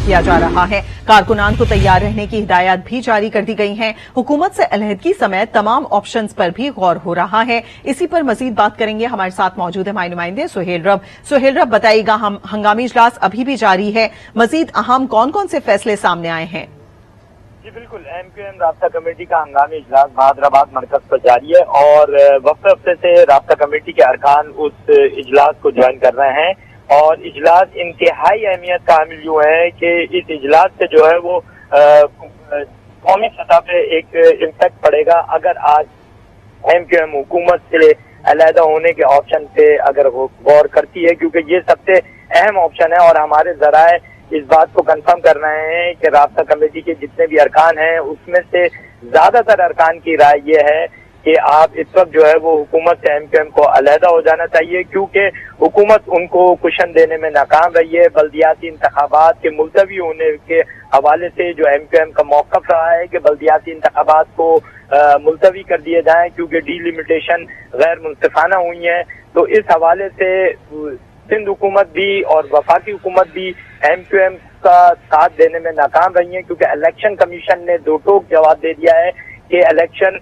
किया जा रहा है। कारकुनान को तैयार रहने की हिदायत भी जारी कर दी गई हैं। हुकूमत से अलहदगी समेत तमाम ऑप्शंस पर भी गौर हो रहा है। इसी पर मजीद बात करेंगे, हमारे साथ मौजूद है नुमाइंदे सुहेल रब। सुहेल रब, बताइएगा, हंगामी इजलास अभी भी जारी है, मजीद अहम कौन कौन से फैसले सामने आए हैं? जी बिल्कुल, MQM राब्ता कमेटी का हंगामी इजलास बहादुराबाद मरकज पर जारी है और वक्त हफ्ते से राब्ता कमेटी के अरकान उस इजलास को ज्वाइन कर रहे हैं और इजलास इंतहाई अहमियत का हामिल यूं है कि इस इजलास से जो है वो कौमी सतह पे एक इम्पैक्ट पड़ेगा अगर आज MQM हुकूमत से अलहदा होने के ऑप्शन पे अगर गौर करती है, क्योंकि ये सबसे अहम ऑप्शन है और हमारे जराए इस बात को कंफर्म कर रहे हैं कि राब्ता कमेटी के जितने भी अरकान हैं उसमें से ज्यादातर अरकान की राय ये है कि आप इस वक्त जो है वो हुकूमत से MQM को अलहदा हो जाना चाहिए, क्योंकि हुकूमत उनको कुशन देने में नाकाम रही है। बल्दियाती इंतखाबात के मुलतवी होने के हवाले से जो MQM का मौक़िफ़ रहा है कि बल्दियाती इंतखाबात को मुलतवी कर दिए जाएं क्योंकि डीलिमिटेशन गैर मुनसिफाना हुई है। तो इस हवाले से सिंध हुकूमत भी और वफाकी हुकूमत भी MQM का साथ देने में नाकाम रही है, क्योंकि इलेक्शन कमीशन ने दो टोक जवाब दे दिया है कि इलेक्शन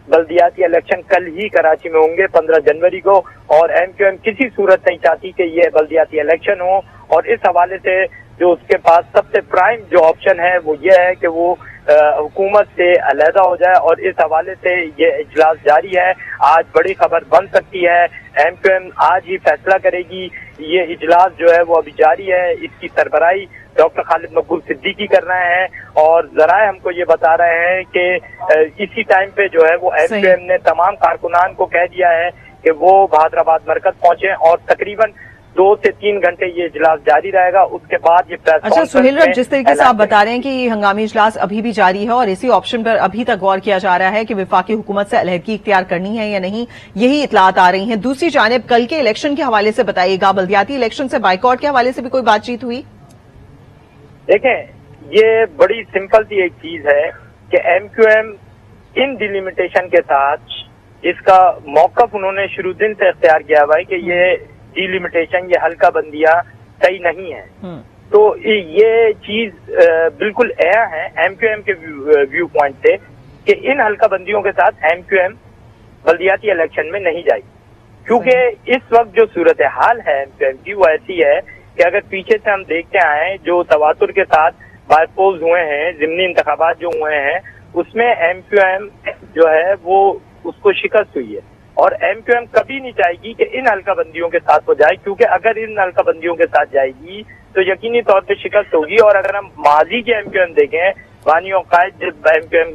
बल्दियाती इलेक्शन कल ही कराची में होंगे 15 जनवरी को, और MQM किसी सूरत नहीं चाहती कि ये बल्दियाती इलेक्शन हो। और इस हवाले से जो उसके पास सबसे प्राइम जो ऑप्शन है वो ये है कि वो हुकूमत से अलहदा हो जाए, और इस हवाले से ये इजलास जारी है। आज बड़ी खबर बन सकती है, MQM आज ही फैसला करेगी। ये इजलास जो है वो अभी जारी है, इसकी सरबराही डॉक्टर खालिद मकबूल सिद्दीकी कर रहे हैं और जराए हमको ये बता रहे हैं कि इसी टाइम पे जो है वो MQM ने तमाम कारकुनान को कह दिया है कि वो बहादुराबाद मरकज पहुंचे और तकरीबन 2 से 3 घंटे ये इजलास जारी रहेगा। उसके बाद ये अच्छा सुहेल रब, जिस तरीके से आप बता रहे हैं कि हंगामी इजलास अभी भी जारी है और इसी ऑप्शन पर अभी तक गौर किया जा रहा है कि वफाकी हुकूमत से अलहदगी इख्तियार करनी है या नहीं, यही इतलात आ रही हैं। दूसरी जानिब कल के इलेक्शन के हवाले से बताइएगा, बल्दियाती इलेक्शन से बाइकआउट के हवाले से भी कोई बातचीत हुई? देखें, ये बड़ी सिंपल सी एक चीज है कि MQM इन डिलिमिटेशन के साथ इसका मौक़िफ़ उन्होंने शुरू दिन से इख्तियार किया हुआ है कि ये डिलिमिटेशन, ये हल्का बंदियां सही नहीं है। तो ये चीज बिल्कुल अया है MQM के व्यू पॉइंट से कि इन हल्का बंदियों के साथ MQM बल्दियाती इलेक्शन में नहीं जाएगी, क्योंकि इस वक्त जो सूरत हाल है MQM की वो ऐसी है कि अगर पीछे से हम देखते आए जो तवातुर के साथ बायपोल्स हुए हैं, ज़िमनी इंतखाबात जो हुए हैं, उसमें MQM जो है वो उसको शिकस्त हुई है और MQM कभी नहीं चाहेगी कि इन हल्का बंदियों के साथ हो जाए, क्योंकि अगर इन हल्का बंदियों के साथ जाएगी तो यकीनी तौर पे शिकस्त होगी। और अगर हम माजी के MQM देखें, बानी और कायद जब MQM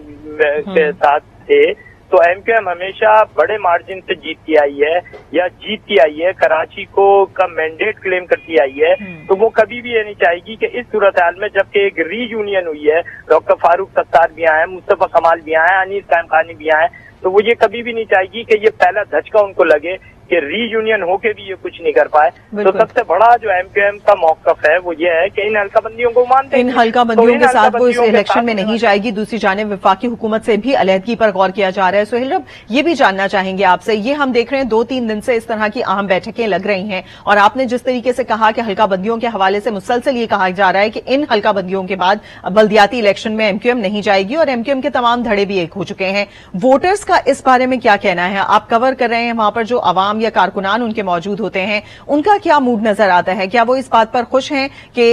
के साथ थे तो MQM हमेशा बड़े मार्जिन से जीतती आई है या जीतती आई है, कराची को का मैंडेट क्लेम करती आई है। तो वो कभी भी ये नहीं चाहेगी कि इस सूरत हाल में, जबकि एक रीयूनियन हुई है, डॉक्टर फारूक सत्तार भी आए, मुस्तफा कमाल भी आए, अनीस कायम खानी भी आए, तो वो ये कभी भी नहीं चाहेगी कि ये पहला धचका उनको लगे कि रीयूनियन होके भी ये कुछ नहीं कर पाए। तो सबसे बड़ा जो MQM का मौक़िफ़ है वो ये है कि इन हल्का बंदियों को मानते हैं, इन हल्का बंदियों के साथ वो इस इलेक्शन में नहीं जाएगी। दूसरी जानिब वफाकी हुकूमत से भी अलहदगी पर गौर किया जा रहा है। सुहेल रब, ये भी जानना चाहेंगे आपसे, ये हम देख रहे हैं 2-3 दिन से इस तरह की अहम बैठकें लग रही हैं और आपने जिस तरीके से कहा कि हल्का बंदियों के हवाले से मुसलसल ये कहा जा रहा है कि इन हल्का बंदियों के बाद बल्दियाती इलेक्शन में MQM नहीं जाएगी और MQM के तमाम धड़े भी एक हो चुके हैं। वोटर्स का इस बारे में क्या कहना है? आप कवर कर रहे हैं वहां पर जो अवाम या कारकुनान के मौजूद होते हैं, उनका क्या मूड नजर आता है? क्या वो इस बात पर खुश हैं कि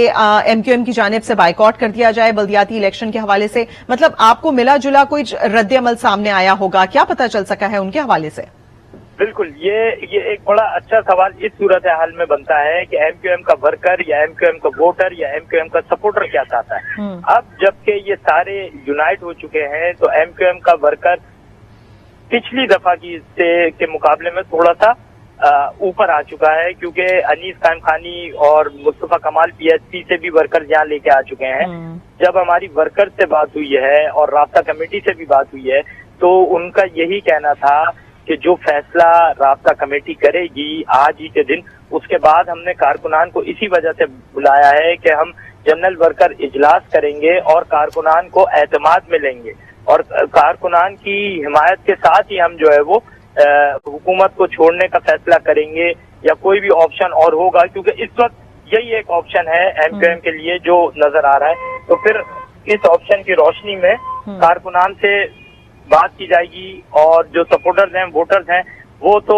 MQM की जानिब से बाइकआउट कर दिया जाए बल्दियाती इलेक्शन के हवाले से? मतलब आपको मिला जुला कोई रद्द अमल सामने आया होगा, क्या पता चल सका है उनके हवाले से? बिल्कुल, ये एक बड़ा अच्छा सवाल इस सूरत हाल में बनता है कि MQM का वर्कर या MQM का वोटर या MQM का सपोर्टर क्या चाहता है। अब जबकि ये सारे यूनाइट हो चुके हैं तो MQM का वर्कर पिछली दफा के मुकाबले में थोड़ा सा ऊपर आ चुका है, क्योंकि अनीस कायम खानी और मुस्तफा कमाल PHP से भी वर्कर यहाँ लेके आ चुके हैं। जब हमारी वर्कर से बात हुई है और राब्ता कमेटी से भी बात हुई है तो उनका यही कहना था कि जो फैसला राब्ता कमेटी करेगी आज ही के दिन, उसके बाद हमने कारकुनान को इसी वजह से बुलाया है कि हम जनरल वर्कर इजलास करेंगे और कारकुनान को एतमाद में लेंगे और कारकुनान की हिमायत के साथ ही हम जो है वो हुकूमत को छोड़ने का फैसला करेंगे या कोई भी ऑप्शन और होगा, क्योंकि इस वक्त यही एक ऑप्शन है एमक्यूएम के लिए जो नजर आ रहा है। तो फिर इस ऑप्शन की रोशनी में कारकुनान से बात की जाएगी और जो सपोर्टर्स हैं, वोटर्स हैं, वो तो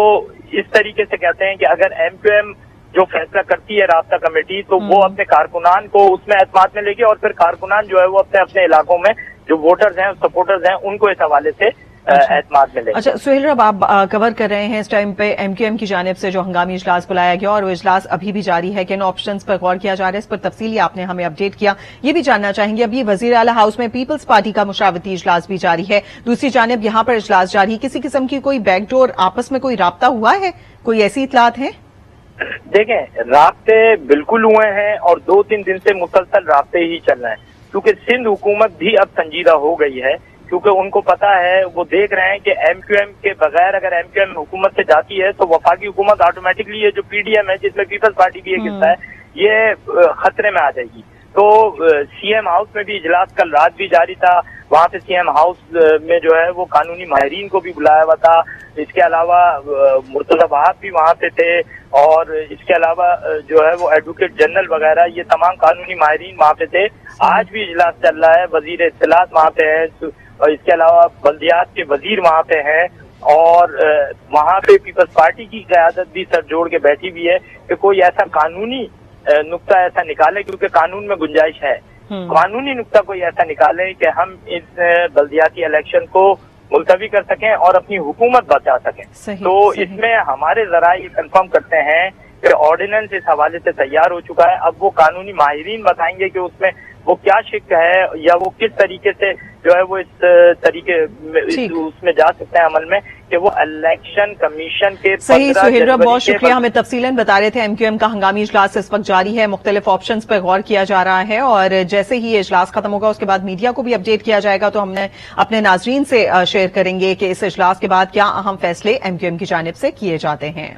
इस तरीके से कहते हैं कि अगर एमक्यूएम जो फैसला करती है राब्ता कमेटी तो वो अपने कारकुनान को उसमें एतमाद में लेगी और फिर कारकुनान जो है वो अपने अपने इलाकों में जो वोटर्स हैं, सपोर्टर्स हैं, उनको इस हवाले से एतमाद में लेंगे। अच्छा सुहेल रब, आप कवर कर रहे हैं इस टाइम पे एमक्यूएम की जानिब से जो हंगामी इजलास बुलाया गया और वो इजलास अभी भी जारी है, किन ऑप्शंस पर गौर किया जा रहा है, इस पर तफसीली आपने हमें अपडेट किया। ये भी जानना चाहेंगे, अभी वजीर आला हाउस में पीपल्स पार्टी का मुशावरती इजलास भी जारी है, दूसरी जानिब यहाँ पर इजलास जारी, किसी किस्म की कोई बैकडोर आपस में कोई राब्ता हुआ है, कोई ऐसी इतलात है? देखें, राब्ते बिल्कुल हुए हैं और 2-3 दिन से मुसलसल राब्ते ही चल रहे हैं, क्योंकि सिंध हुकूमत भी अब संजीदा हो गई है, क्योंकि उनको पता है, वो देख रहे हैं कि एमक्यूएम के बगैर अगर एमक्यूएम हुकूमत से जाती है तो वफाकी हुकूमत ऑटोमेटिकली ये जो पीडीएम है जिसमें पीपल्स पार्टी भी एक हिस्सा है, ये खतरे में आ जाएगी। तो सीएम हाउस में भी इजलास कल रात भी जारी था, वहां पे सीएम हाउस में जो है वो कानूनी माहिरीन को भी बुलाया हुआ था, इसके अलावा मुर्तजा वहाब भी वहां पे थे और इसके अलावा जो है वो एडवोकेट जनरल वगैरह ये तमाम कानूनी माहिरीन वहां पे थे। आज भी इजलास चल रहा है, वजीर इत्तलात वहां पे है और इसके अलावा बल्दियात के वजीर वहां पे हैं और वहां पे पीपल्स पार्टी की क़यादत भी सर जोड़ के बैठी हुई है कि कोई ऐसा कानूनी नुक्ता ऐसा निकाले, क्योंकि कानून में गुंजाइश है, कानूनी नुक्ता कोई ऐसा निकाले कि हम इस बल्दियाती इलेक्शन को मुलतवी कर सकें और अपनी हुकूमत बचा सकें। तो इसमें हमारे जराए ये कंफर्म करते हैं कि ऑर्डिनेंस इस हवाले से तैयार हो चुका है। अब वो कानूनी माहिरीन बताएंगे कि उसमें वो क्या शिक है या वो किस तरीके से जो है वो इस तरीके उसमें जा सकते हैं अमल में कि वो इलेक्शन कमीशन के। सही सुहेल रब, बहुत शुक्रिया, हमें तफसीलन बता रहे थे। एमक्यूएम का हंगामी इजलास इस वक्त जारी है, मुख्तलिफ ऑप्शंस पर गौर किया जा रहा है और जैसे ही ये इजलास खत्म होगा उसके बाद मीडिया को भी अपडेट किया जाएगा, तो हमने अपने नाजरीन से शेयर करेंगे कि इस इजलास के बाद क्या अहम फैसले एमक्यूएम की जानिब से किए जाते हैं।